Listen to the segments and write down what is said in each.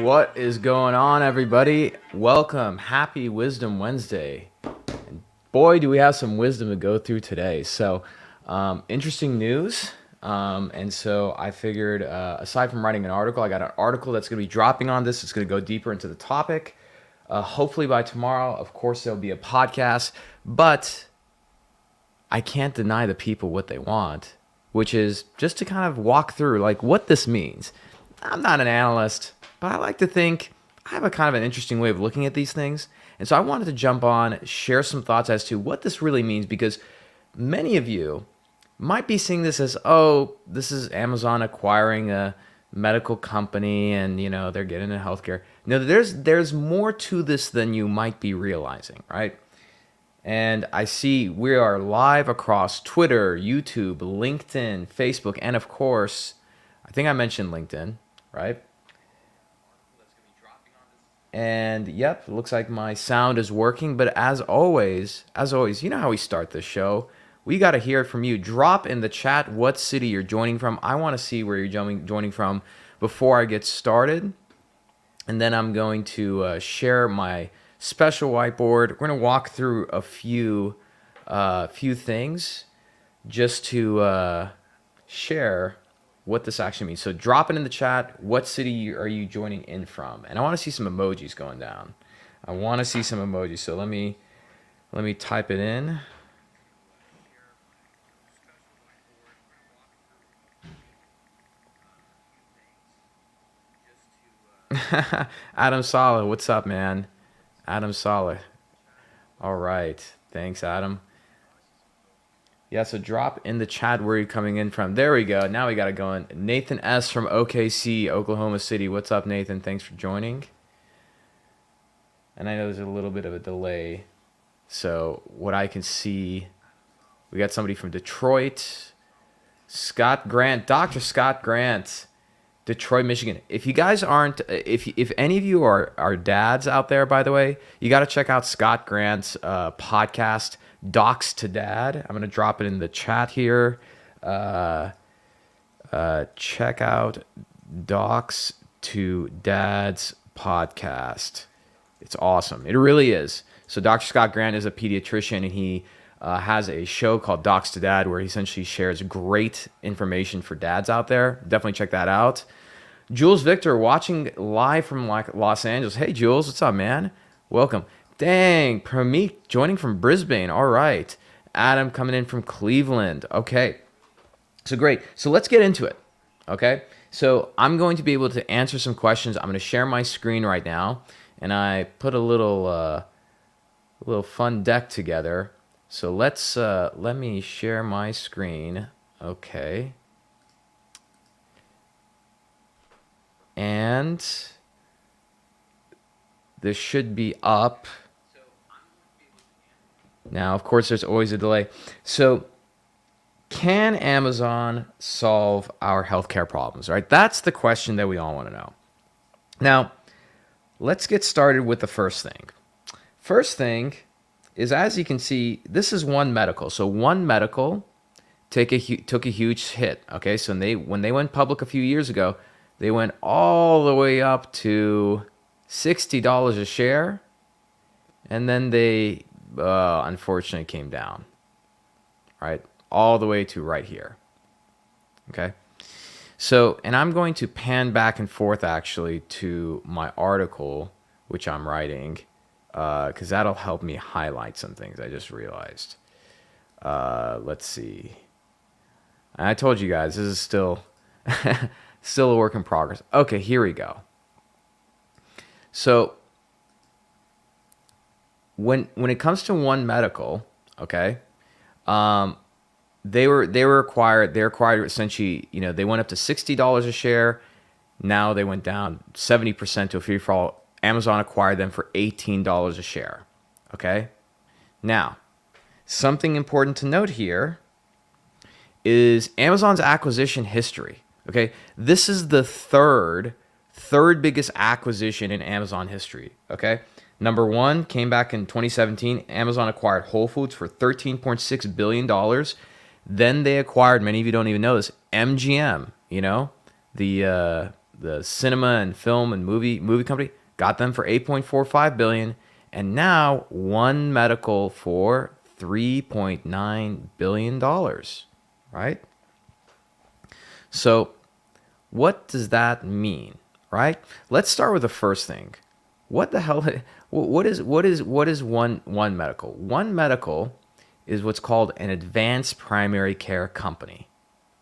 What is going on, everybody? Welcome. Happy Wisdom Wednesday. And boy, do we have some wisdom to go through today. So, interesting news. And so I figured, aside from writing an article, I got an article that's going to be dropping on this. It's going to go deeper into the topic. Hopefully by tomorrow, of course, there'll be a podcast. But I can't deny the people what they want, which is just to kind of walk through like what this means. I'm not an analyst, but I like to think I have a kind of an interesting way of looking at these things. And so I wanted to jump on, share some thoughts as to what this really means, because many of you might be seeing this as, oh, this is Amazon acquiring a medical company and, you know, they're getting into healthcare. No, there's more to this than you might be realizing, right? And I see we are live across Twitter, YouTube, LinkedIn, Facebook, and of course, I think I mentioned LinkedIn, right? And yep, it looks like my sound is working. But as always, you know how we start this show. We got to hear it from you. Drop in the chat what city you're joining from. I want to see where you're joining from before I get started. And then I'm going to share my special whiteboard. We're going to walk through a few things just to share what this actually means. So drop it in the chat. What city are you joining in from? And I want to see some emojis going down. I want to see some emojis. So let me type it in. Adam Saleh, what's up, man? Adam Saleh. All right. Thanks, Adam. Yeah, so drop in the chat where you're coming in from. There we go. Now we got it going. Nathan S. from OKC, Oklahoma City. What's up, Nathan? Thanks for joining. And I know there's a little bit of a delay. So what I can see, we got somebody from Detroit. Scott Grant, Dr. Scott Grant, Detroit, Michigan. If you guys aren't, if any of you are dads out there, by the way, you got to check out Scott Grant's podcast, Docs to Dad. I'm going to drop it in the chat here. Check out Docs to Dad's podcast. It's awesome. It really is. So Dr. Scott Grant is a pediatrician, and he has a show called Docs to Dad where he essentially shares great information for dads out there. Definitely check that out. Jules Victor watching live from Los Angeles. Hey, Jules, what's up, man? Welcome. Dang, Pramit joining from Brisbane. All right. Adam coming in from Cleveland. Okay. So great. So let's get into it. Okay. So I'm going to be able to answer some questions. I'm going to share my screen right now. And I put a little fun deck together. So let me share my screen. Okay. And this should be up. Now, of course, there's always a delay. So can Amazon solve our healthcare problems, right? That's the question that we all want to know. Now, let's get started with the first thing. First thing is, as you can see, this is One Medical. So One Medical took a huge hit, okay? So when they went public a few years ago, they went all the way up to $60 a share, and then they unfortunately came down, right? All the way to right here, okay? So, and I'm going to pan back and forth actually to my article, which I'm writing, because that'll help me highlight some things I just realized. Let's see. And I told you guys, this is still still a work in progress. Okay, here we go. So when it comes to One Medical, okay, they were acquired. They acquired essentially, you know, they went up to $60 a share. Now they went down 70% to a free for all. Amazon acquired them for $18 a share. Okay. Now, something important to note here is Amazon's acquisition history. Okay, this is the third biggest acquisition in Amazon history. Okay, number one came back in 2017. Amazon acquired Whole Foods for $13.6 billion. Then they acquired, many of you don't even know this, MGM, you know, the the cinema and film and movie company, got them for 8.45 billion, and now One Medical for 3.9 billion dollars, right? So what does that mean, right? Let's start with the first thing. What the hell? What is One Medical? One Medical is what's called an advanced primary care company.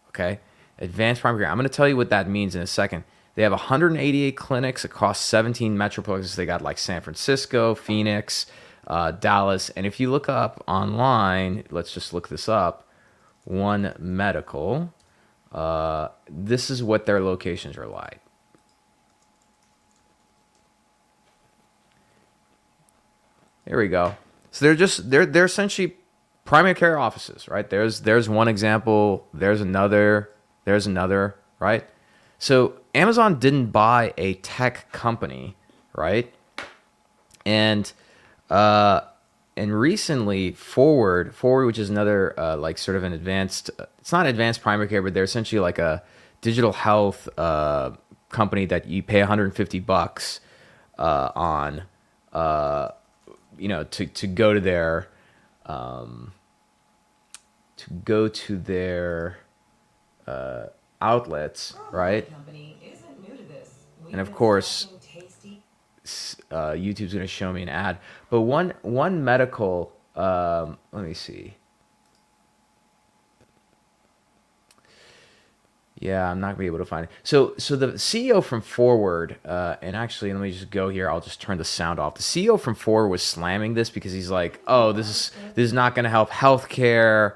Okay, advanced primary care. I'm going to tell you what that means in a second. They have 188 clinics across 17 metropolises. They got like San Francisco, Phoenix, Dallas, and if you look up online, let's just look this up. One Medical. This is what their locations are like. Here we go. So they're essentially primary care offices, right? There's one example. There's another. There's another, right? So Amazon didn't buy a tech company, right? And recently Forward, which is another like sort of an advanced, it's not advanced primary care, but they're essentially like a digital health company that you pay $150 on, to go to their outlets, right? And of course, YouTube's going to show me an ad. But one medical, let me see. Yeah, I'm not gonna be able to find it. So the CEO from Forward, and actually, let me just go here. I'll just turn the sound off. The CEO from Forward was slamming this because he's like, "Oh, this is not gonna help healthcare.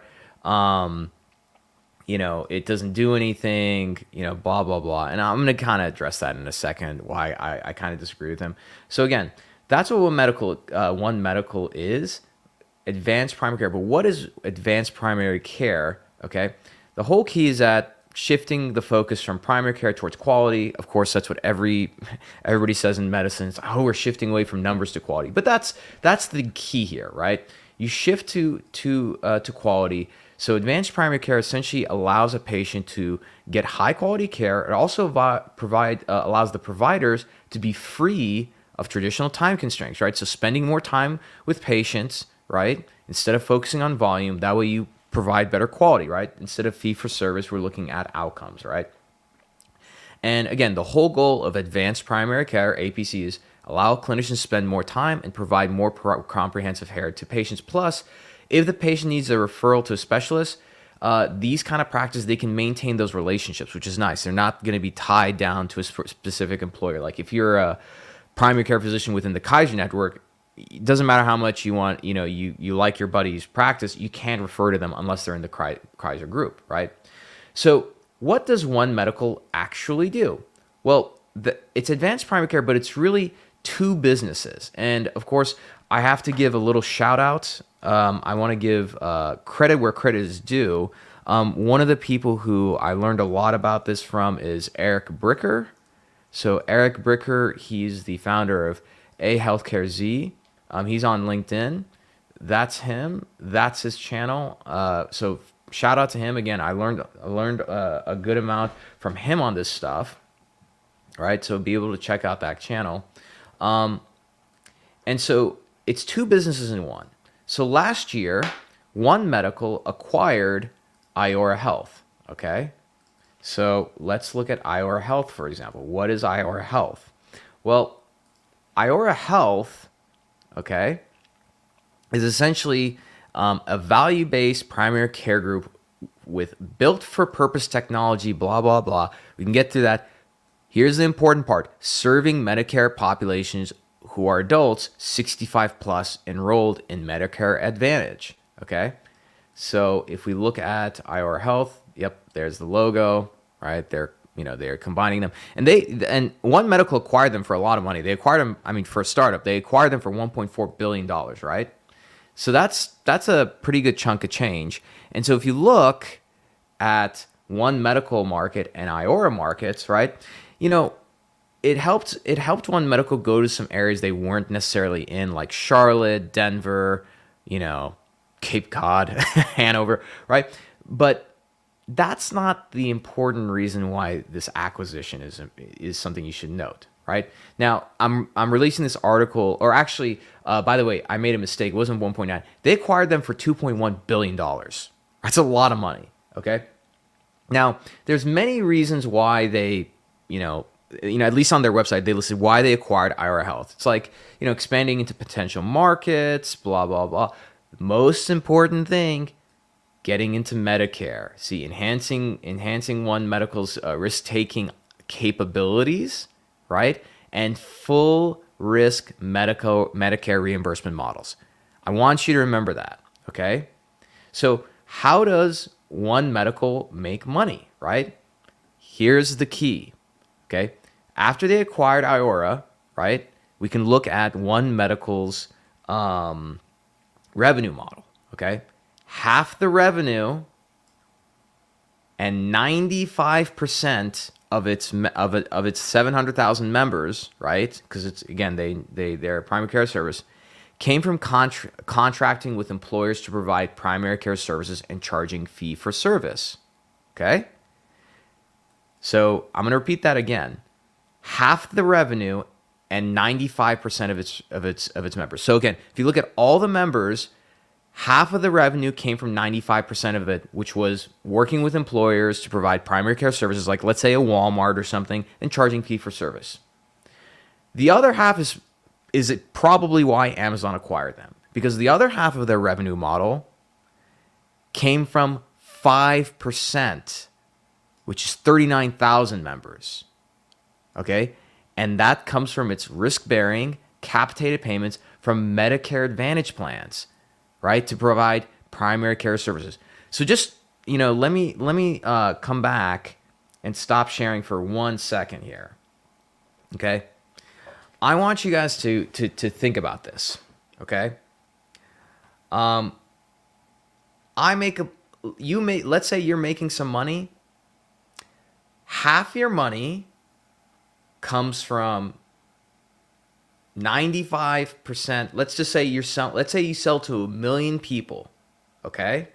It doesn't do anything. Blah blah blah." And I'm gonna kind of address that in a second. Why I kind of disagree with him. So again, that's what One Medical is, advanced primary care. But what is advanced primary care? Okay, the whole key is that shifting the focus from primary care towards quality. Of course, that's what everybody says in medicine. It's, oh, we're shifting away from numbers to quality. But that's the key here, right? You shift to quality. So advanced primary care essentially allows a patient to get high quality care. It also allows the providers to be free of traditional time constraints, right? So spending more time with patients, right? Instead of focusing on volume, that way you provide better quality, right? Instead of fee for service, we're looking at outcomes, right? And again, the whole goal of advanced primary care, APC, is allow clinicians to spend more time and provide more comprehensive care to patients. Plus, if the patient needs a referral to a specialist, these kind of practices, they can maintain those relationships, which is nice. They're not going to be tied down to a specific employer. Like if you're a primary care physician within the Kaiser network, it doesn't matter how much you want, you like your buddy's practice, you can't refer to them unless they're in the Kaiser group, right? So what does One Medical actually do? Well, it's advanced primary care, but it's really two businesses. And of course, I have to give a little shout out. I want to give credit where credit is due. One of the people who I learned a lot about this from is Eric Bricker. So Eric Bricker, he's the founder of A Healthcare Z. He's on LinkedIn. That's him. That's his channel. So shout out to him again. I learned a good amount from him on this stuff, right? So be able to check out that channel. And so it's two businesses in one. So last year, One Medical acquired Iora Health. Okay. So let's look at Iora Health, for example. What is Iora Health? Well, Iora Health, okay, is essentially a value-based primary care group with built-for-purpose technology, blah, blah, blah. We can get to that. Here's the important part. Serving Medicare populations who are adults 65 plus enrolled in Medicare Advantage, okay? So if we look at Iora Health, yep, there's the logo, right? They're combining them, and One Medical acquired them for a lot of money. They acquired them, for a startup, they acquired them for $1.4 billion, right? So that's a pretty good chunk of change. And so if you look at One Medical market and Iora markets, right? It helped One Medical go to some areas they weren't necessarily in, like Charlotte, Denver, Cape Cod, Hanover, right? But that's not the important reason why this acquisition is something you should note, right? Now, I'm releasing this article, or actually, by the way, I made a mistake. It wasn't 1.9. They acquired them for 2.1 billion dollars. That's a lot of money. Okay. Now, there's many reasons why they, you know, at least on their website, they listed why they acquired Ira Health. It's like, expanding into potential markets, blah blah blah. The most important thing, getting into Medicare. See, enhancing One Medical's risk-taking capabilities, right? And full risk Medicare reimbursement models. I want you to remember that, okay? So how does One Medical make money, right? Here's the key, okay? After they acquired Iora, right, we can look at One Medical's revenue model, okay? Half the revenue and 95% of its 700,000 members, right? Because it's, again, they're a primary care service, came from contracting with employers to provide primary care services and charging fee for service. Okay? So I'm going to repeat that again. Half the revenue and 95% of its members. So again, if you look at all the members, half of the revenue came from 95% of it, which was working with employers to provide primary care services, like let's say a Walmart or something, and charging fee for service. The other half is it probably why Amazon acquired them, because the other half of their revenue model came from 5%, which is 39,000 members. Okay? And that comes from its risk-bearing, capitated payments from Medicare Advantage plans, right, to provide primary care services. So just, let me come back and stop sharing for 1 second here. Okay? I want you guys to think about this, okay? Let's say you're making some money. Half your money comes from 95%. Let's just say you sell to 1 million people, okay?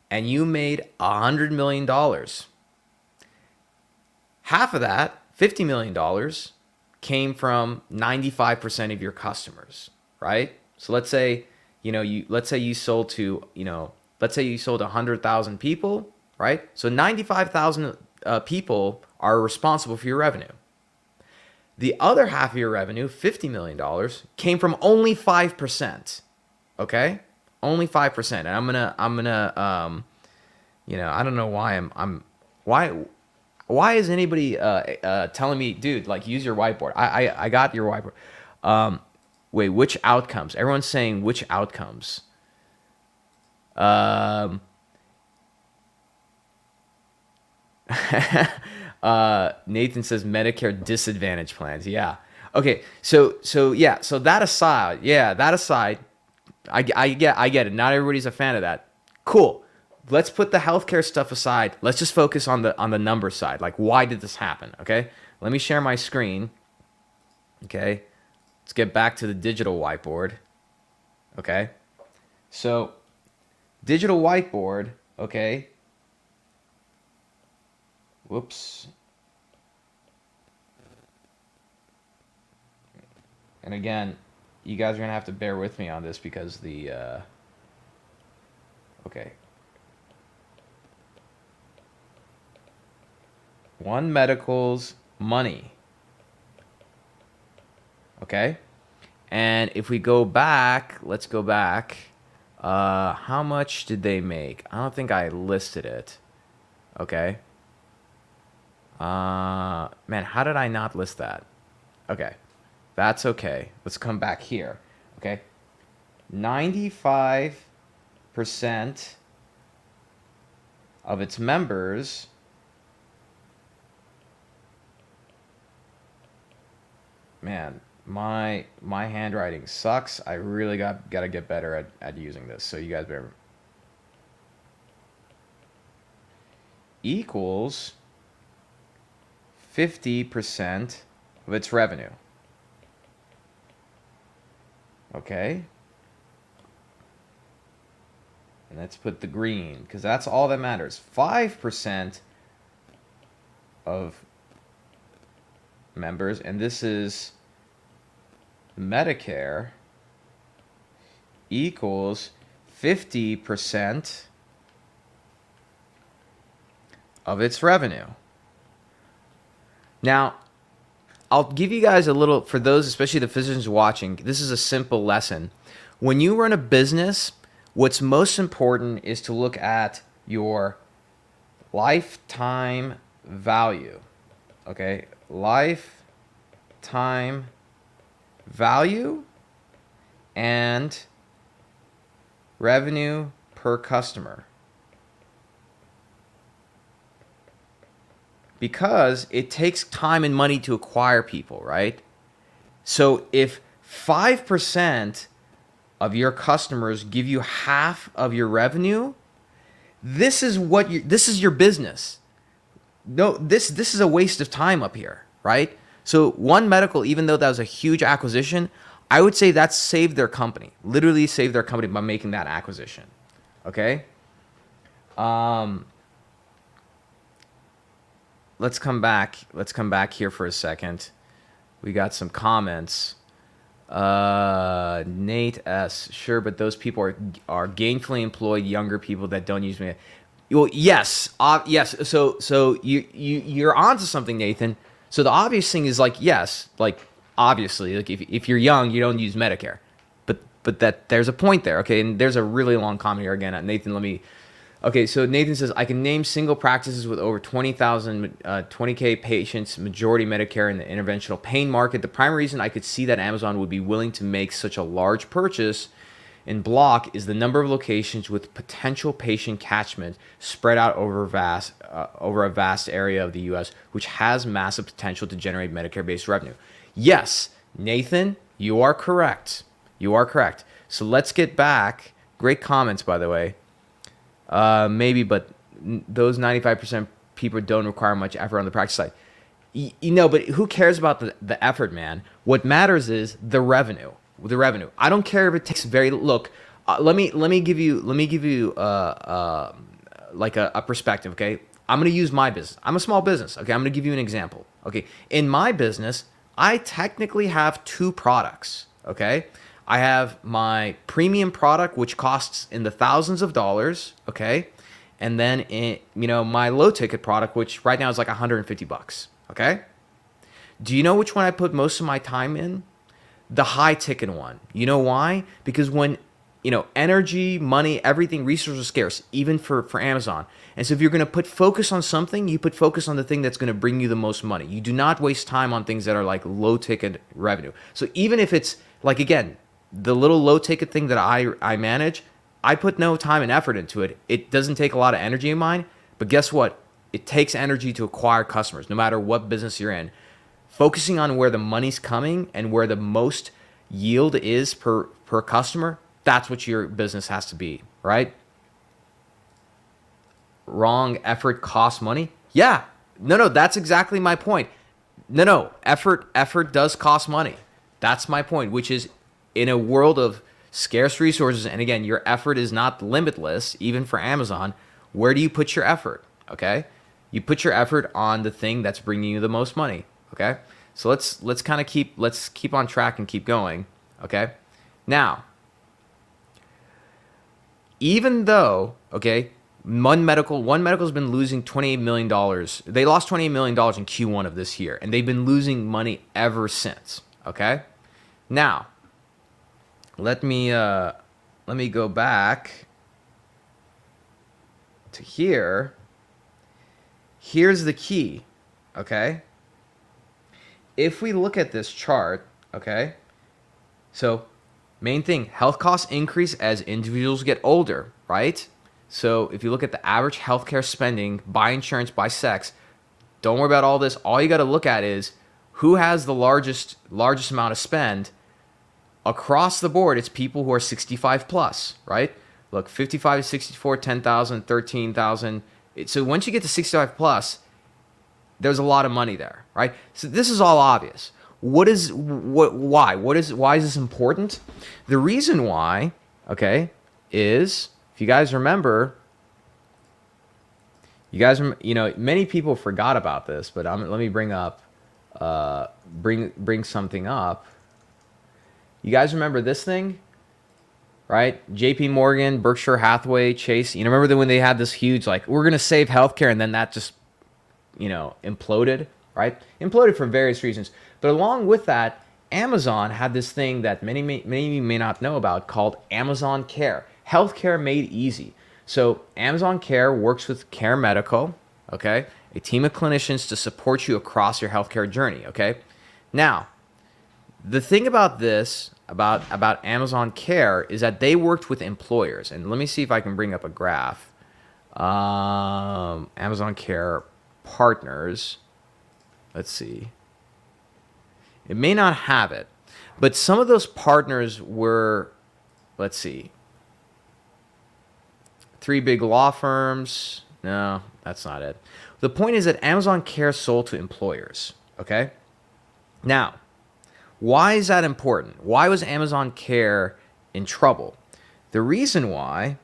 And you made $100 million. Half of that, $50 million, came from 95% of your customers, right? So let's say you sold to 100,000 people, right? So 95,000 people are responsible for your revenue. The other half of your revenue, $50 million, came from only 5%. Okay? Only 5%. And I'm gonna I don't know why why is anybody telling me, dude, like, use your whiteboard? I got your whiteboard. Wait, which outcomes? Everyone's saying which outcomes? Nathan says Medicare disadvantage plans. Yeah. Okay. So that aside, I get it. Not everybody's a fan of that. Cool. Let's put the healthcare stuff aside. Let's just focus on the number side. Like, why did this happen? Okay. Let me share my screen. Okay. Let's get back to the digital whiteboard. Okay. So, digital whiteboard. Okay. Whoops. And again, you guys are going to have to bear with me on this because okay. One Medical's money. Okay? And if we go back, let's go back. How much did they make? I don't think I listed it. Okay? Man, how did I not list that? Okay. That's okay. Let's come back here. Okay? 95% of its members man, my handwriting sucks. I really got to get better at using this. So you guys better equals 50% of its revenue. Okay. let's put the green because that's all that matters. 5% of members, and this is Medicare, equals 50% of its revenue. Now, I'll give you guys a little, for those, especially the physicians watching, this is a simple lesson. When you run a business, what's most important is to look at your lifetime value. Okay? Lifetime value and revenue per customer. Because it takes time and money to acquire people, right? So if 5% of your customers give you half of your revenue, this is your business. No, this is a waste of time up here, right? So One Medical, even though that was a huge acquisition, I would say that saved their company. Literally saved their company by making that acquisition. Okay? Let's come back here for a second. We got some comments. Nate S. Sure, but those people are gainfully employed younger people that don't use me. Well, yes, yes. So you're onto something, Nathan. So the obvious thing is yes, obviously, if you're young, you don't use Medicare, but that there's a point there, okay? And there's a really long comment here again, Nathan. Okay, so Nathan says, I can name single practices with over 20K patients, majority Medicare in the interventional pain market. The primary reason I could see that Amazon would be willing to make such a large purchase in block is the number of locations with potential patient catchment spread out over a vast area of the U.S., which has massive potential to generate Medicare-based revenue. Yes, Nathan, you are correct. You are correct. So let's get back. Great comments, by the way. Maybe, but those 95% people don't require much effort on the practice side. But who cares about the effort, man? What matters is the revenue. The revenue. I don't care if it takes look. Let me give you a perspective. Okay, I'm gonna use my business. I'm a small business. Okay, I'm gonna give you an example. Okay, in my business, I technically have two products. Okay. I have my premium product, which costs in the thousands of dollars, okay? And then, my low ticket product, which right now is like $150, okay? Do you know which one I put most of my time in? The high ticket one. You know why? Because when, energy, money, everything, resources are scarce, even for Amazon. And so if you're going to put focus on something, you put focus on the thing that's going to bring you the most money. You do not waste time on things that are like low ticket revenue. So even if it's again, the little low ticket thing that I manage, I put no time and effort into it. It doesn't take a lot of energy of mine, but guess what? It takes energy to acquire customers, no matter what business you're in. Focusing on where the money's coming and where the most yield is per customer, that's what your business has to be, right? Wrong, effort costs money. Yeah, no, that's exactly my point. No, effort does cost money. That's my point, which is, in a world of scarce resources, and again, your effort is not limitless, even for Amazon, where do you put your effort, okay? You put your effort on the thing that's bringing you the most money, okay? So let's keep on track and keep going, okay? Now, even though, okay, One Medical's been losing $28 million. They lost $28 million in Q1 of this year, and they've been losing money ever since, okay? Now, let me go back to here. Here's the key, okay? If we look at this chart, okay? So, main thing, health costs increase as individuals get older, right? So, if you look at the average healthcare spending by insurance, by sex, don't worry about all this. All you got to look at is who has the largest amount of spend. Across the board, it's people who are 65 plus, right? Look, 55 to 64, 10,000, 13,000. So once you get to 65 plus, there's a lot of money there, right? So this is all obvious. Why is this important? The reason why, okay, is if you guys remember, many people forgot about this, but let me bring something up. You guys remember this thing, right? J.P. Morgan, Berkshire Hathaway, Chase. Remember when they had this huge, like, we're going to save healthcare, and then that just, imploded, right? Imploded for various reasons. But along with that, Amazon had this thing that many of you may not know about called Amazon Care. Healthcare made easy. So Amazon Care works with Care Medical, okay? A team of clinicians to support you across your healthcare journey, okay? Now, the thing about this, about Amazon Care, is that they worked with employers. And let me see if I can bring up a graph. Amazon Care partners. Let's see. It may not have it, but some of those partners were, let's see, 3 big law firms. No, that's not it. The point is that Amazon Care sold to employers, okay? Now, why is that important? Why was Amazon Care in trouble? The reason why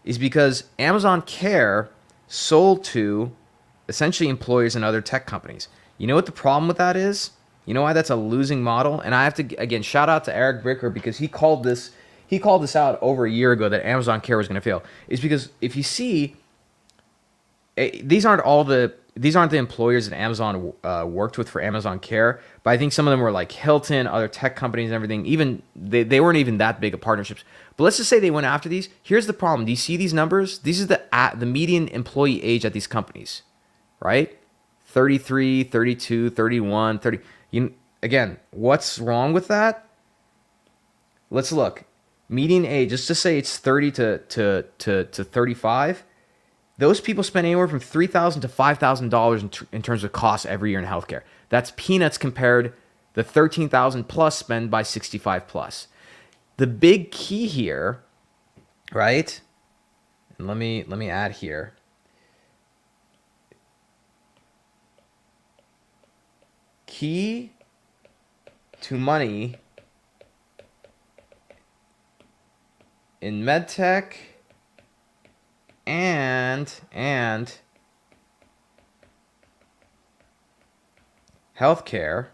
is because Amazon Care sold to essentially employers and other tech companies. You know what the problem with that is? You know why that's a losing model? And I have to, again, shout out to Eric Bricker, because he called this out over a year ago that Amazon Care was going to fail. Is because if you see, these aren't the employers that Amazon worked with for Amazon Care, but I think some of them were like Hilton, other tech companies and everything. Even they weren't even that big of partnerships. But let's just say they went after these. Here's the problem. Do you see these numbers? These are the median employee age at these companies, right? 33, 32, 31, 30. Again, what's wrong with that? Let's look. Median age, just to say it's 30 to 35. Those people spend anywhere from $3,000 to $5,000 in terms of costs every year in healthcare. That's peanuts compared the $13,000 plus spent by 65 plus. The big key here, right? And let me add here. Key to money in MedTech and healthcare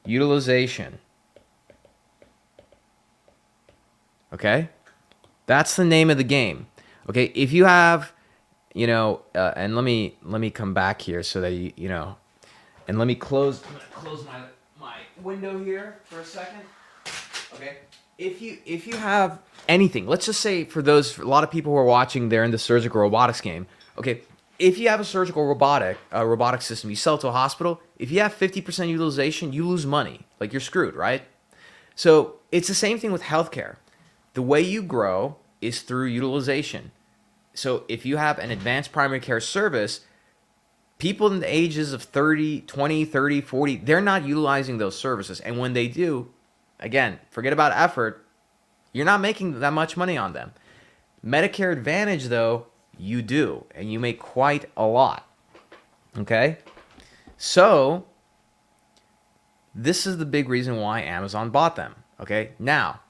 utilization. Okay? That's the name of the game. Okay? If you have, and let me come back here so that and let me close my window here for a second. Okay? If you have anything, let's just say for a lot of people who are watching, they're in the surgical robotics game. Okay, if you have a surgical robotic system, you sell to a hospital. If you have 50% utilization, you lose money. Like, you're screwed, right? So it's the same thing with healthcare. The way you grow is through utilization. So if you have an advanced primary care service, people in the ages of 30, 20, 30, 40, they're not utilizing those services. And when they do, again, forget about effort, you're not making that much money on them. Medicare Advantage, though, you do, and you make quite a lot. Okay? So this is the big reason why Amazon bought them. Okay? Now,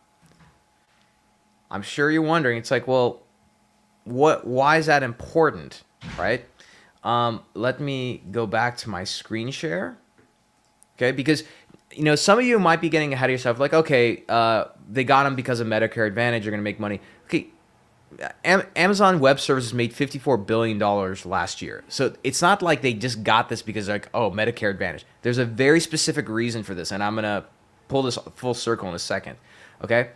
I'm sure you're wondering, it's like, well, why is that important, right? Let me go back to my screen share. Okay? Because some of you might be getting ahead of yourself, like, okay, they got them because of Medicare Advantage, you're going to make money. Okay, Amazon Web Services made $54 billion last year. So it's not like they just got this because, like, oh, Medicare Advantage. There's a very specific reason for this, and I'm going to pull this full circle in a second, okay?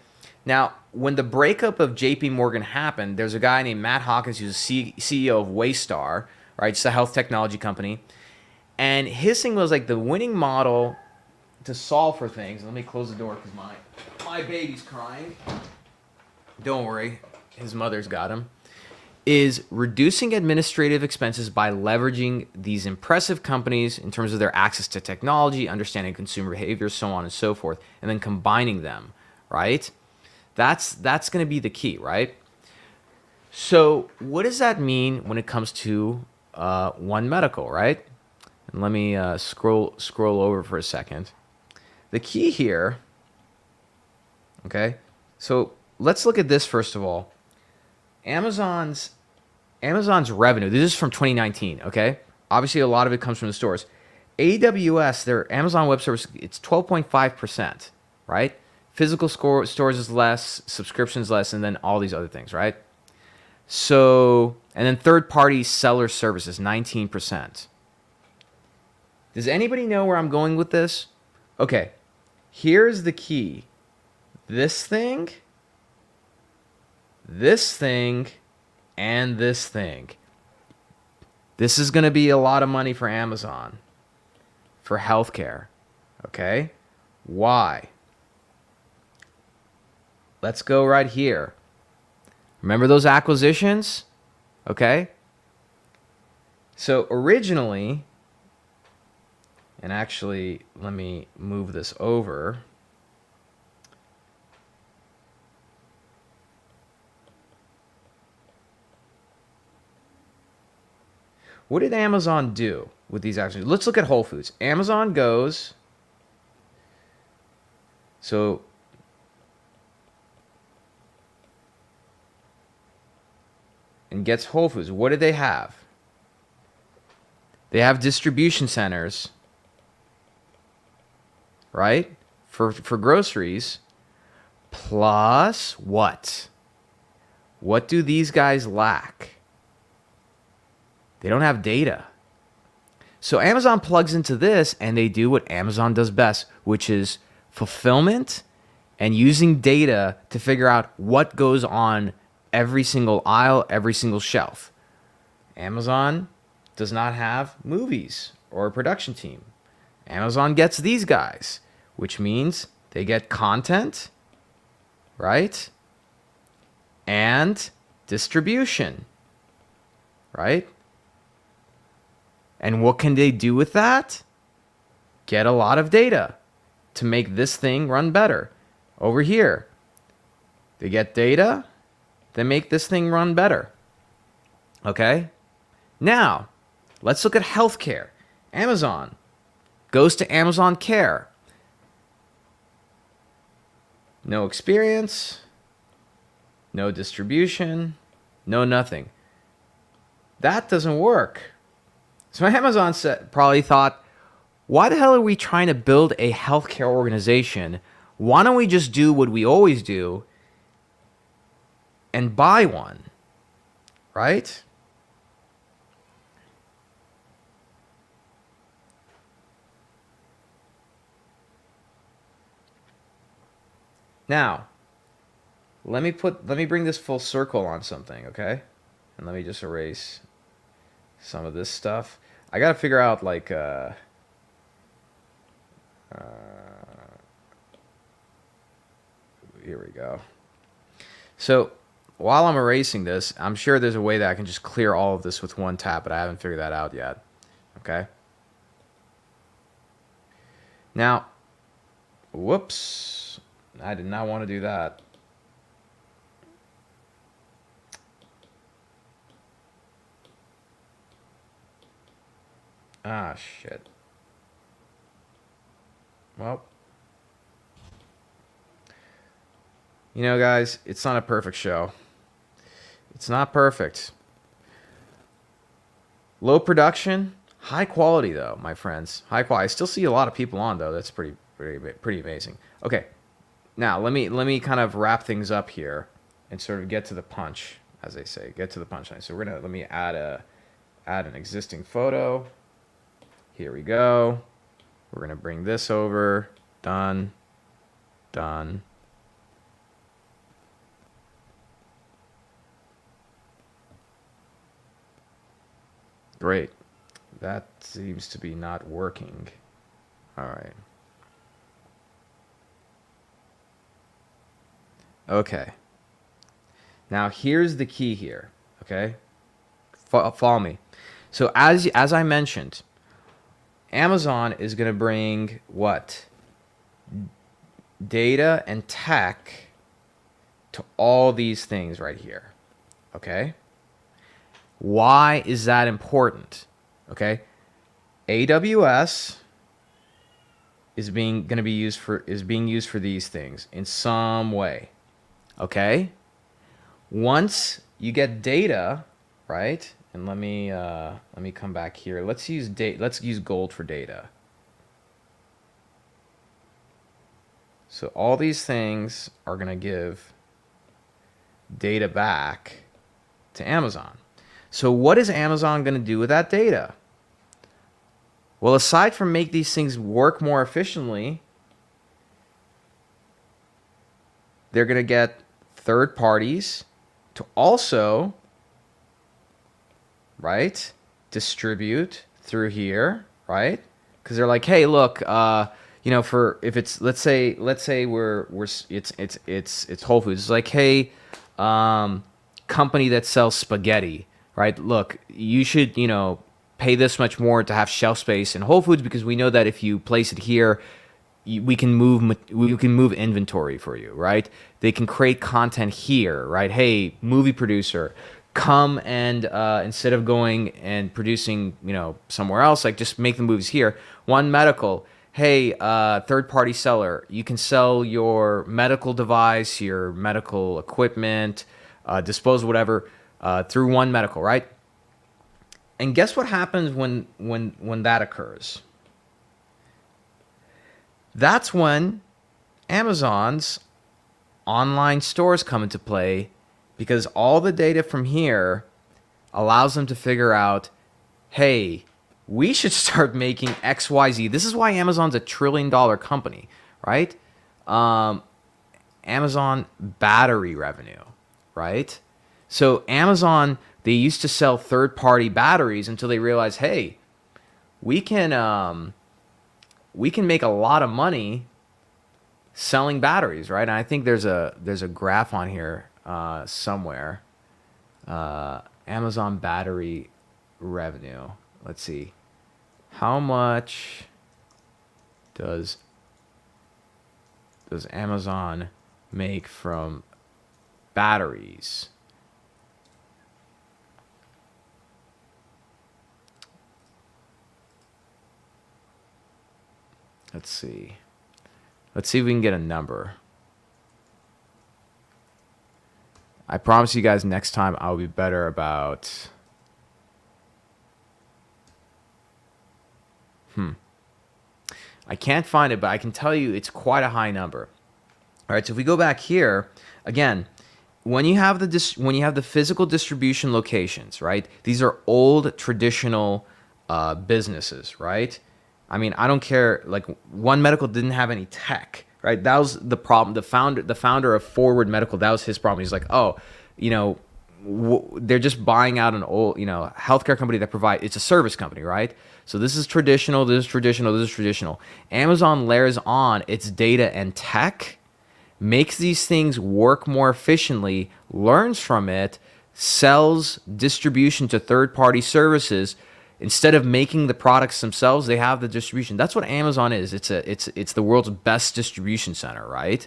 Now, when the breakup of JP Morgan happened, there's a guy named Matt Hawkins who's CEO of Waystar, right? It's a health technology company. And his thing was, like, the winning model to solve for things. Let me close the door because my baby's crying. Don't worry, his mother's got him. Is reducing administrative expenses by leveraging these impressive companies in terms of their access to technology, understanding consumer behavior, so on and so forth, and then combining them, right? That's going to be the key, right? So what does that mean when it comes to One Medical, right? And let me scroll over for a second. The key here Okay, so let's look at this first of all. Amazon's revenue. This is from 2019. Okay, obviously a lot of it comes from the stores. AWS, their Amazon Web Service, it's 12.5%, right? Physical stores is less, subscriptions less, and then all these other things, right? So, and then third-party seller services, 19%. Does anybody know where I'm going with this? Okay, here's the key. This thing, and this thing. This is going to be a lot of money for Amazon, for healthcare. Okay? Why? Let's go right here. Remember those acquisitions? Okay? So originally, and actually, let me move this over. What did Amazon do with these acquisitions? Let's look at Whole Foods. Amazon goes, so and gets Whole Foods. What did they have? They have distribution centers, right? For groceries. Plus what? What do these guys lack? They don't have data. So Amazon plugs into this and they do what Amazon does best, which is fulfillment and using data to figure out what goes on every single aisle, every single shelf. Amazon does not have movies or a production team. Amazon gets these guys, which means they get content, right? And distribution, right? And what can they do with that? Get a lot of data to make this thing run better. Over here, they get data, they make this thing run better. Okay? Now, let's look at healthcare. Amazon goes to Amazon Care. No experience, no distribution, no nothing. That doesn't work. So Amazon probably thought, why the hell are we trying to build a healthcare organization? Why don't we just do what we always do and buy one, right? Now, let me bring this full circle on something, okay? And let me just erase some of this stuff. I gotta figure out like here we go. So while I'm erasing this, I'm sure there's a way that I can just clear all of this with one tap, but I haven't figured that out yet. Okay. Now, whoops, I did not want to do that. Ah, shit. Well, you know, guys, it's not a perfect show. It's not perfect. Low production, high quality though, my friends. High quality. I still see a lot of people on though. That's pretty amazing. Okay, now let me kind of wrap things up here and sort of get to the punch, as they say. Get to the punchline. So let me add an existing photo. Here we go. We're gonna bring this over. Done. Done. Great. That seems to be not working. All right. Okay. Now here's the key here. Okay. Follow me. So as I mentioned, Amazon is going to bring what? Data and tech to all these things right here. Okay? Why is that important? Okay? AWS is being used for these things in some way. Okay? Once you get data, right? And let me come back here. Let's use gold for data. So all these things are going to give data back to Amazon. So what is Amazon going to do with that data? Well, aside from make these things work more efficiently, they're going to get third parties to also, right, distribute through here, right? Because they're like, hey, look, for if it's let's say it's Whole Foods. It's like, hey, company that sells spaghetti, right? Look, you should pay this much more to have shelf space in Whole Foods because we know that if you place it here, we can move inventory for you, right? They can create content here, right? Hey, movie producer, come and instead of going and producing, somewhere else, like just make the movies here. One Medical, hey, third-party seller, you can sell your medical device, your medical equipment, disposal, whatever, through One Medical, right? And guess what happens when that occurs? That's when Amazon's online stores come into play, because all the data from here allows them to figure out, hey, we should start making XYZ. This is why Amazon's a $1 trillion company, right? Amazon battery revenue, right? So Amazon, they used to sell third-party batteries until they realized, hey, we can make a lot of money selling batteries, right? And I think there's a graph on here somewhere. Amazon battery revenue. Let's see. How much does Amazon make from batteries? Let's see. Let's see if we can get a number. I promise you guys next time I'll be better about... I can't find it, but I can tell you it's quite a high number. All right, so if we go back here, again, when you have the physical distribution locations, right? These are old traditional businesses, right? I mean, I don't care. Like, One Medical didn't have any tech, right? That was the problem. The founder of Forward Medical, that was his problem. He's like, they're just buying out an old, healthcare company that it's a service company, right? So this is traditional, this is traditional, this is traditional. Amazon layers on its data and tech, makes these things work more efficiently, learns from it, sells distribution to third-party services. Instead of making the products themselves, they have the distribution. That's what Amazon is. It's the world's best distribution center, right?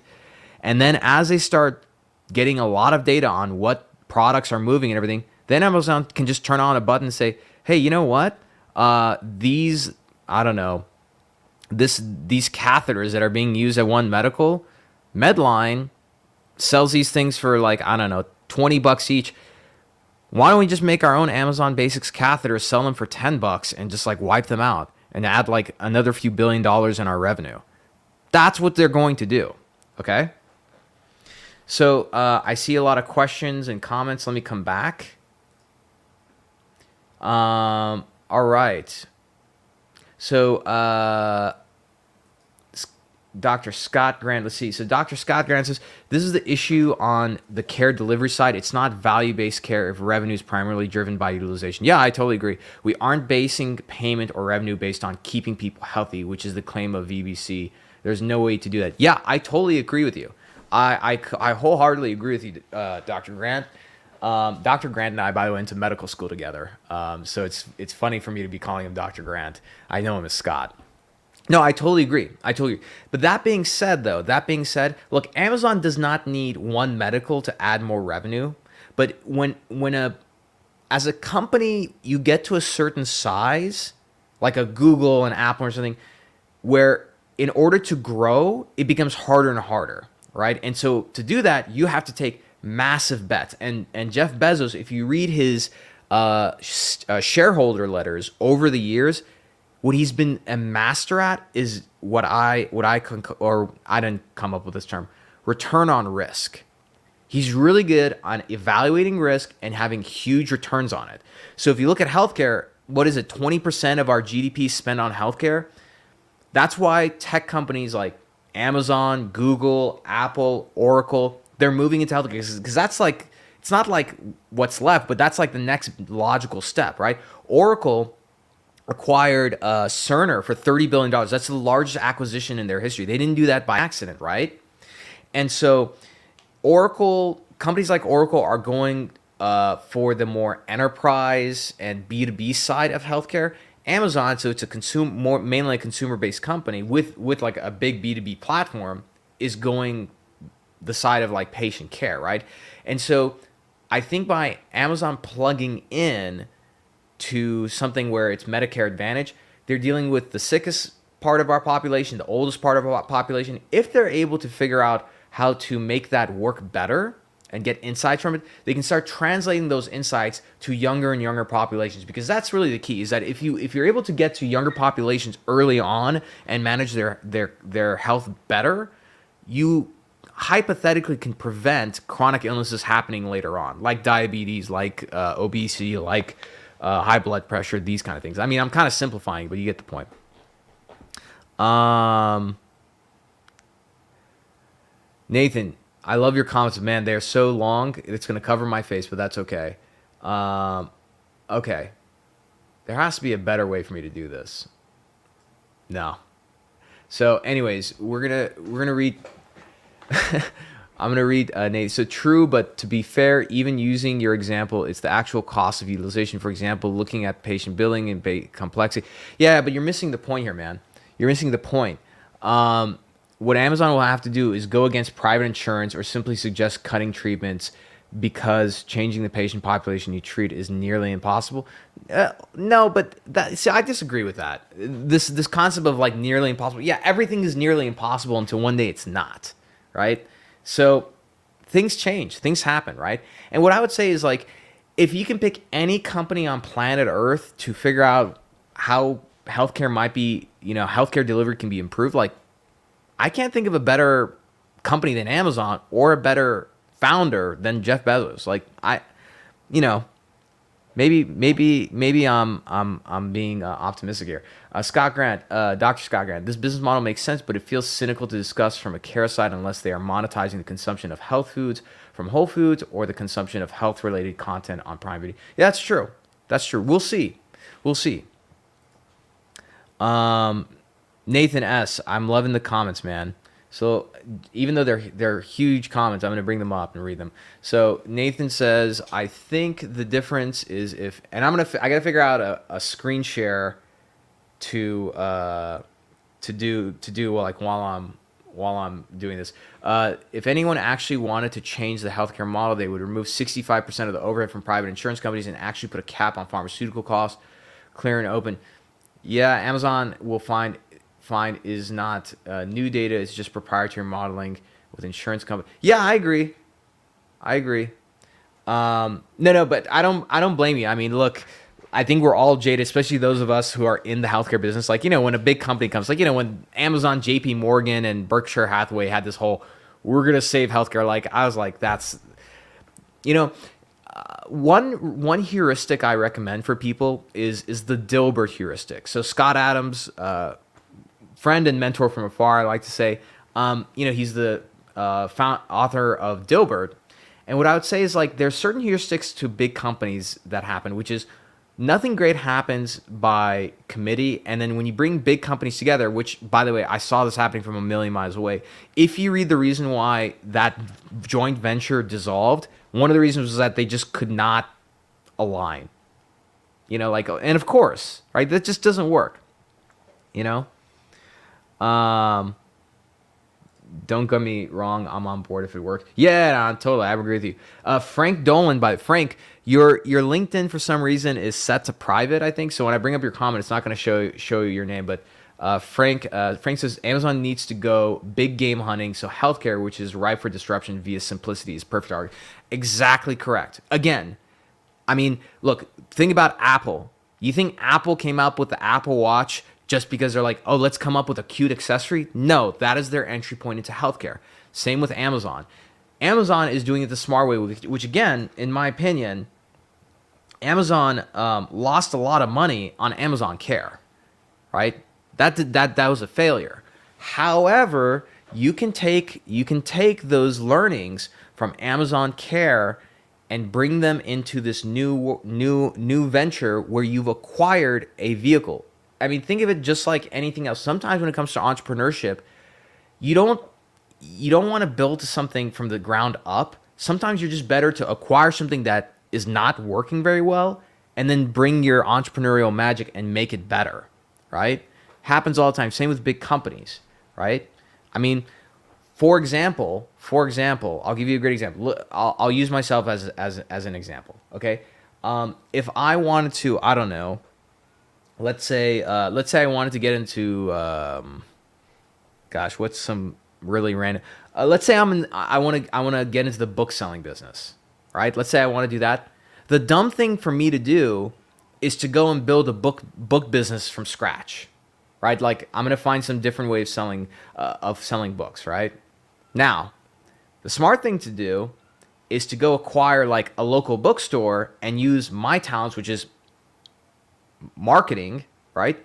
And then as they start getting a lot of data on what products are moving and everything, then Amazon can just turn on a button and say, hey, you know what? These catheters that are being used at One Medical, Medline sells these things for $20 each. Why don't we just make our own Amazon Basics catheters, sell them for $10 and just wipe them out and add another few $1 billion in our revenue? That's what they're going to do. Okay. So I see a lot of questions and comments. Let me come back. All right. So Dr. Scott Grant, let's see. So Dr. Scott Grant says, this is the issue on the care delivery side. It's not value-based care if revenue is primarily driven by utilization. Yeah, I totally agree. We aren't basing payment or revenue based on keeping people healthy, which is the claim of VBC. There's no way to do that. Yeah, I totally agree with you. I wholeheartedly agree with you, Dr. Grant. Dr. Grant and I, by the way, went to medical school together. So it's funny for me to be calling him Dr. Grant. I know him as Scott. No, I totally agree. But that being said, look, Amazon does not need One Medical to add more revenue. But as a company, you get to a certain size, like a Google and Apple or something, where in order to grow, it becomes harder and harder, right? And so to do that, you have to take massive bets. And Jeff Bezos, if you read his shareholder letters over the years, what he's been a master at is I didn't come up with this term, return on risk. He's really good on evaluating risk and having huge returns on it. So if you look at healthcare, what is it? 20% of our GDP spent on healthcare. That's why tech companies like Amazon, Google, Apple, Oracle, they're moving into healthcare, because that's like, it's not like what's left, but that's like the next logical step, right? Oracle acquired Cerner for $30 billion. That's the largest acquisition in their history. They didn't do that by accident, right? And so companies like Oracle are going for the more enterprise and B2B side of healthcare. Amazon, so it's mainly a consumer-based company with like a big B2B platform, is going the side of like patient care, right? And so I think by Amazon plugging in to something where it's Medicare Advantage, they're dealing with the sickest part of our population, the oldest part of our population. If they're able to figure out how to make that work better and get insights from it, they can start translating those insights to younger and younger populations, because that's really the key, is that if you're able to get to younger populations early on and manage their health better, you hypothetically can prevent chronic illnesses happening later on, like diabetes, like obesity, like high blood pressure, these kind of things. I mean, I'm kind of simplifying, but you get the point. Nathan, I love your comments. Man, they're so long, it's going to cover my face, but that's okay. Okay. There has to be a better way for me to do this. No. So anyways, we're gonna read. I'm going to read Nate. So true, but to be fair, even using your example, it's the actual cost of utilization. For example, looking at patient billing and complexity. Yeah, but you're missing the point here, man. You're missing the point. What Amazon will have to do is go against private insurance or simply suggest cutting treatments because changing the patient population you treat is nearly impossible. No, but I disagree with that. This concept of like nearly impossible. Yeah, everything is nearly impossible until one day it's not, right? So things change, things happen, right? And what I would say is, like, if you can pick any company on planet Earth to figure out how healthcare might be, healthcare delivery can be improved, like, I can't think of a better company than Amazon or a better founder than Jeff Bezos. Like, maybe I'm being optimistic here. Scott Grant, Dr. Scott Grant, this business model makes sense, but it feels cynical to discuss from a care side unless they are monetizing the consumption of health foods from Whole Foods or the consumption of health-related content on Prime Video. Yeah, that's true. That's true. We'll see. Nathan S., I'm loving the comments, man. So even though they're huge comments, I'm going to bring them up and read them. So Nathan says, I think the difference is I got to figure out a screen share to do like while I'm doing this. If anyone actually wanted to change the healthcare model, they would remove 65% of the overhead from private insurance companies and actually put a cap on pharmaceutical costs, clear and open. Yeah, Amazon will find is not new data. It's just proprietary modeling with insurance company. Yeah, I agree. No, but I don't blame you. I mean, look, I think we're all jaded, especially those of us who are in the healthcare business. Like, when a big company comes, like, when Amazon, JP Morgan, and Berkshire Hathaway had this whole, we're going to save healthcare. Like, I was like, that's, one heuristic I recommend for people is the Dilbert heuristic. So Scott Adams, friend and mentor from afar, I like to say, he's the author of Dilbert. And what I would say is, like, there's certain heuristics to big companies that happen, which is nothing great happens by committee. And then when you bring big companies together, which, by the way, I saw this happening from a million miles away. If you read the reason why that joint venture dissolved, one of the reasons was that they just could not align. And of course, right, that just doesn't work, Don't get me wrong, I'm on board if it works. Yeah, no, totally, I agree with you. Frank Dolan, Frank, your LinkedIn for some reason is set to private, I think. So when I bring up your comment, it's not going to show you your name. But Frank says Amazon needs to go big game hunting, so healthcare, which is ripe for disruption via simplicity, is perfect argument. Exactly correct. Again, I mean, look, think about Apple. You think Apple came up with the Apple Watch just because they're like, oh, let's come up with a cute accessory? No, that is their entry point into healthcare. Same with Amazon. Amazon is doing it the smart way, which again, in my opinion, Amazon lost a lot of money on Amazon Care, right? That was a failure. However, you can take those learnings from Amazon Care and bring them into this new venture where you've acquired a vehicle. I mean, think of it just like anything else. Sometimes when it comes to entrepreneurship, you don't want to build something from the ground up. Sometimes you're just better to acquire something that is not working very well and then bring your entrepreneurial magic and make it better, right? Happens all the time. Same with big companies, right? I mean, for example, I'll give you a great example. Look, I'll use myself as an example, okay? If I wanted to, I don't know, let's say I wanted to get into, what's some really random? Let's say I want to get into the book selling business, right? Let's say I want to do that. The dumb thing for me to do is to go and build a book business from scratch, right? Like I'm gonna find some different way of selling books, right? Now, the smart thing to do is to go acquire like a local bookstore and use my talents, which is marketing, right?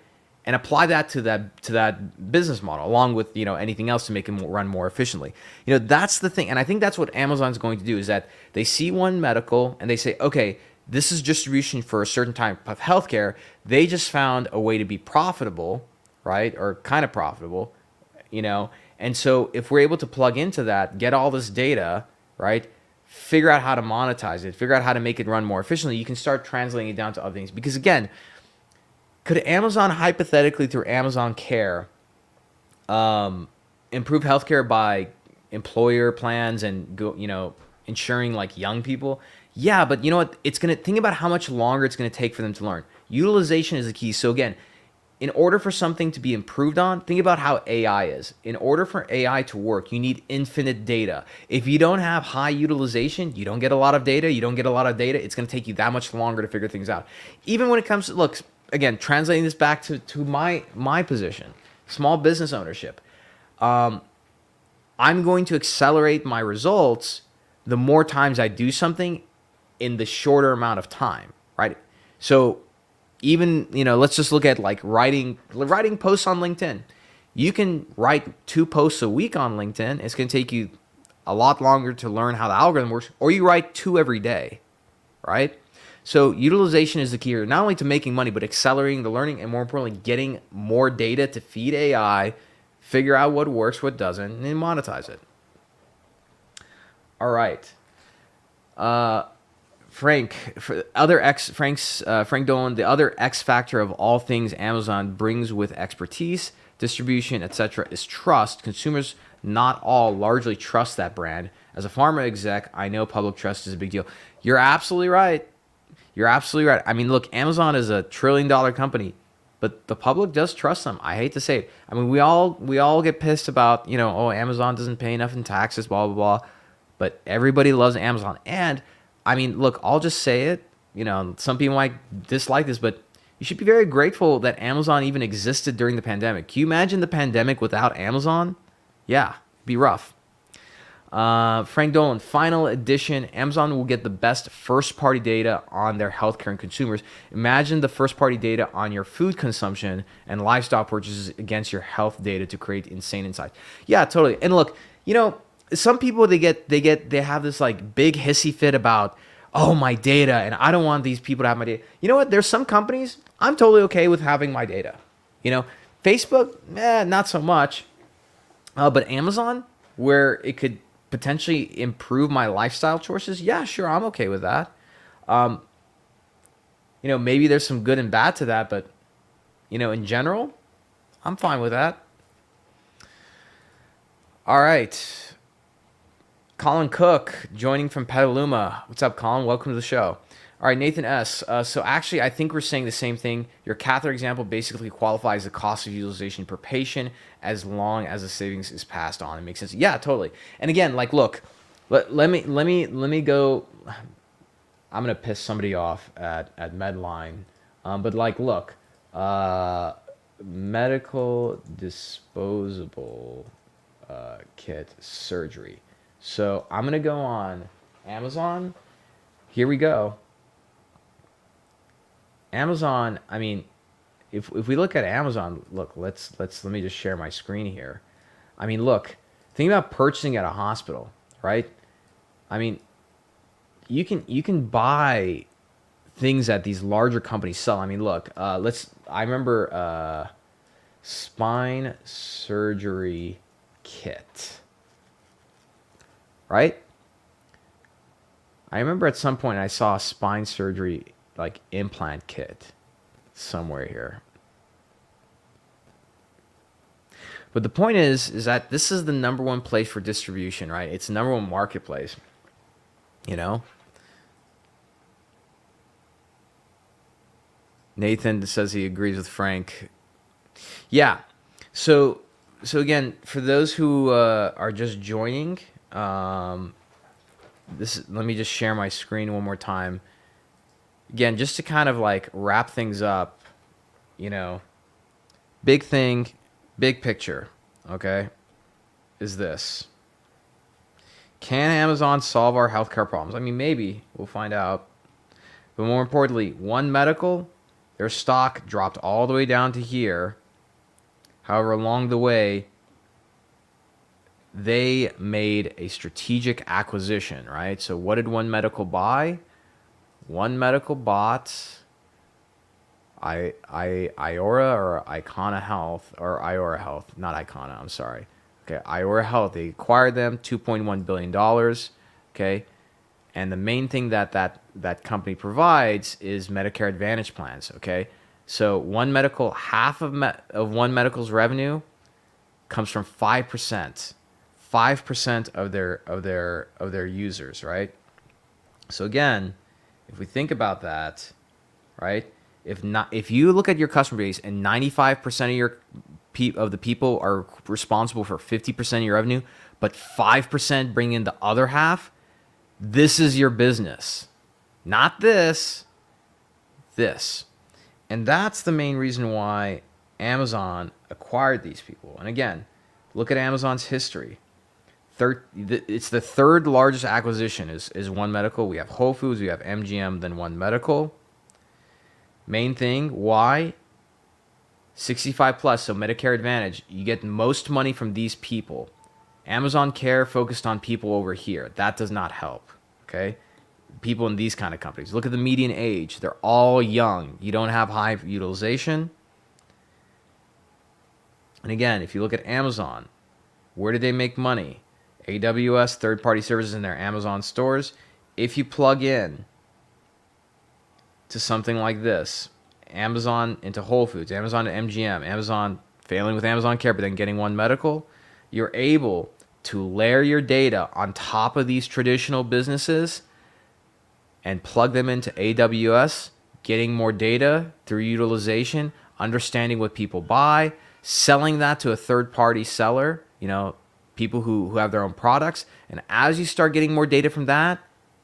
And apply that to that business model along with, anything else to make it run more efficiently. That's the thing. And I think that's what Amazon's going to do is that they see One Medical and they say, okay, this is distribution for a certain type of healthcare. They just found a way to be profitable, right? Or kind of profitable, And so if we're able to plug into that, get all this data, right? Figure out how to monetize it, figure out how to make it run more efficiently, you can start translating it down to other things. Because again, could Amazon hypothetically through Amazon Care improve healthcare by employer plans and insuring like young people? Yeah, but you know what? Think about how much longer it's gonna take for them to learn. Utilization is the key. So again, in order for something to be improved on, think about how AI is. In order for AI to work, you need infinite data. If you don't have high utilization, you don't get a lot of data. It's gonna take you that much longer to figure things out. Even when it comes to, look, again, translating this back to my position, small business ownership. I'm going to accelerate my results the more times I do something in the shorter amount of time, right? So even, let's just look at like writing posts on LinkedIn. You can write 2 posts a week on LinkedIn. It's going to take you a lot longer to learn how the algorithm works, or you write 2 every day, right? So utilization is the key here, not only to making money, but accelerating the learning and more importantly, getting more data to feed AI, figure out what works, what doesn't, and then monetize it. All right. Frank Dolan, the other X factor of all things Amazon brings with expertise, distribution, etc. is trust. Consumers, not all, largely trust that brand. As a pharma exec, I know public trust is a big deal. You're absolutely right. I mean, look, Amazon is a $1 trillion company, but the public does trust them. I hate to say it. I mean, we all get pissed about, oh, Amazon doesn't pay enough in taxes, blah, blah, blah. But everybody loves Amazon. And I mean, look, I'll just say it. Some people might dislike this, but you should be very grateful that Amazon even existed during the pandemic. Can you imagine the pandemic without Amazon? Yeah, it'd be rough. Frank Dolan, final edition. Amazon will get the best first-party data on their healthcare and consumers. Imagine the first-party data on your food consumption and lifestyle purchases against your health data to create insane insights. Yeah, totally. And look, some people they have this like big hissy fit about, oh, my data, and I don't want these people to have my data. You know what? There's some companies I'm totally okay with having my data. Facebook, not so much. But Amazon, where it could potentially improve my lifestyle choices, yeah, sure, I'm okay with that. Maybe there's some good and bad to that, but in general, I'm fine with that. All right. Colin Cook joining from Petaluma. What's up, Colin? Welcome to the show. All right, Nathan S. So actually, I think we're saying the same thing. Your catheter example basically qualifies the cost of utilization per patient as long as the savings is passed on. It makes sense. Yeah, totally. And again, like, look, let me go. I'm gonna piss somebody off at Medline, but like, look, medical disposable kit surgery. So I'm gonna go on Amazon. Here we go. Amazon. I mean, if we look at Amazon, look, let me just share my screen here. I mean, look, think about purchasing at a hospital, right? I mean, you can buy things that these larger companies sell. I mean, look, I remember spine surgery kit, right? I remember at some point I saw a spine surgery like implant kit somewhere here. But the point is that this is the number one place for distribution, right? It's the number one marketplace, you know? Nathan says he agrees with Frank. Yeah. So again, for those who are just joining, let me just share my screen one more time. Again, just to kind of like wrap things up, you know, big thing, big picture, okay, is this. Can Amazon solve our healthcare problems? I mean, maybe. We'll find out. But more importantly, One Medical, their stock dropped all the way down to here. However, along the way, they made a strategic acquisition, right? So what did One Medical buy? One Medical bought Iora or Icona Health, or Iora Health, not Icona, I'm sorry. Okay, Iora Health, they acquired them, $2.1 billion, okay? And the main thing that company provides is Medicare Advantage plans, okay? So One Medical, half of One Medical's revenue comes from 5%. 5% of their users, right? So again, if we think about that, right? If you look at your customer base and 95% of the people are responsible for 50% of your revenue, but 5% bring in the other half, this is your business. Not this. And that's the main reason why Amazon acquired these people. And again, look at Amazon's history. It's the third largest acquisition is One Medical. We have Whole Foods, we have MGM, then One Medical. Main thing, why? 65 plus, so Medicare Advantage. You get most money from these people. Amazon Care focused on people over here. That does not help, okay? People in these kind of companies. Look at the median age. They're all young. You don't have high utilization. And again, if you look at Amazon, where did they make money? AWS, third-party services in their Amazon stores. If you plug in to something like this, Amazon into Whole Foods, Amazon to MGM, Amazon failing with Amazon Care, but then getting One Medical, you're able to layer your data on top of these traditional businesses and plug them into AWS, getting more data through utilization, understanding what people buy, selling that to a third-party seller, you know, people who have their own products. And as you start getting more data from that,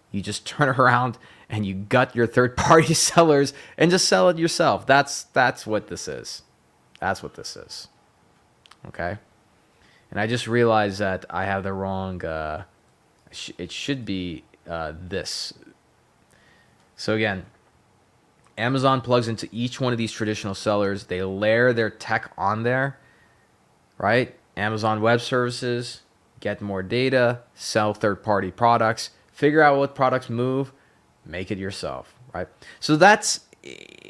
you just turn around and you gut your third-party sellers and just sell it yourself. That's what this is. That's what this is. Okay? And I just realized that I have the wrong, it should be this. So again, Amazon plugs into each one of these traditional sellers. They layer their tech on there, right? Amazon Web Services, get more data, sell third-party products, figure out what products move, make it yourself, right? So that's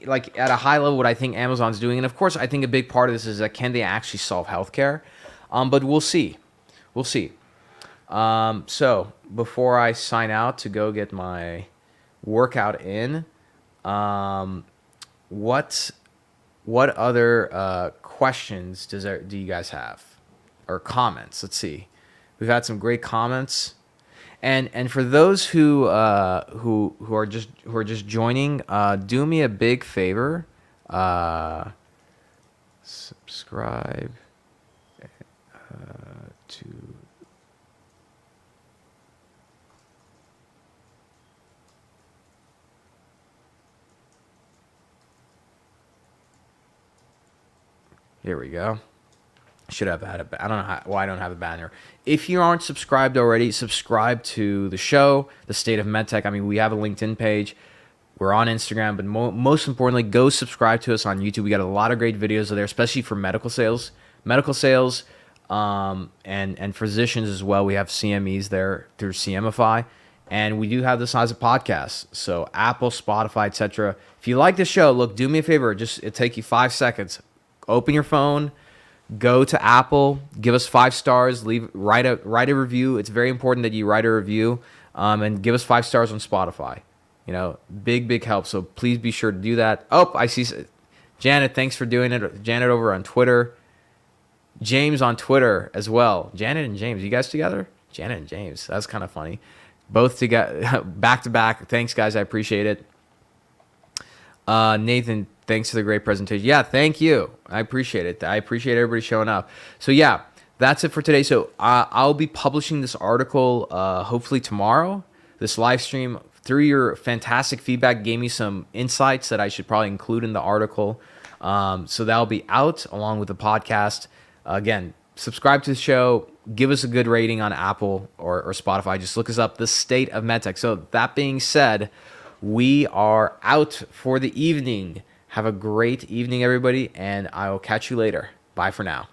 like at a high level what I think Amazon's doing. And of course, I think a big part of this is that can they actually solve healthcare? But we'll see. We'll see. So before I sign out to go get my workout in, what other questions do you guys have? Or comments? Let's see. We've had some great comments. And for those who are just joining, do me a big favor, uh, subscribe to. Here we go. Should have had I don't know why I don't have a banner. If you aren't subscribed already, subscribe to the show, The State of MedTech. I mean, we have a LinkedIn page. We're on Instagram, but most importantly, go subscribe to us on YouTube. We got a lot of great videos there, especially for medical sales, and physicians as well. We have CMEs there through CMify, and we do have this as a podcast. So Apple, Spotify, etc. If you like the show, look, do me a favor. It'll take you 5 seconds. Open your phone. Go to Apple, give us 5 stars, write a review. It's very important that you write a review, and give us 5 stars on Spotify. Big help. So please be sure to do that. Oh, I see Janet. Thanks for doing it. Janet over on Twitter. James on Twitter as well. Janet and James, you guys together? Janet and James. That's kind of funny. Both together, back to back. Thanks, guys. I appreciate it. Nathan, thanks for the great presentation. Yeah, thank you. I appreciate it. I appreciate everybody showing up. So yeah, that's it for today. So I'll be publishing this article hopefully tomorrow. This live stream, through your fantastic feedback, gave me some insights that I should probably include in the article. So that'll be out along with the podcast. Again, subscribe to the show. Give us a good rating on Apple or Spotify. Just look us up, The State of MedTech. So that being said, we are out for the evening. Have a great evening, everybody, and I will catch you later. Bye for now.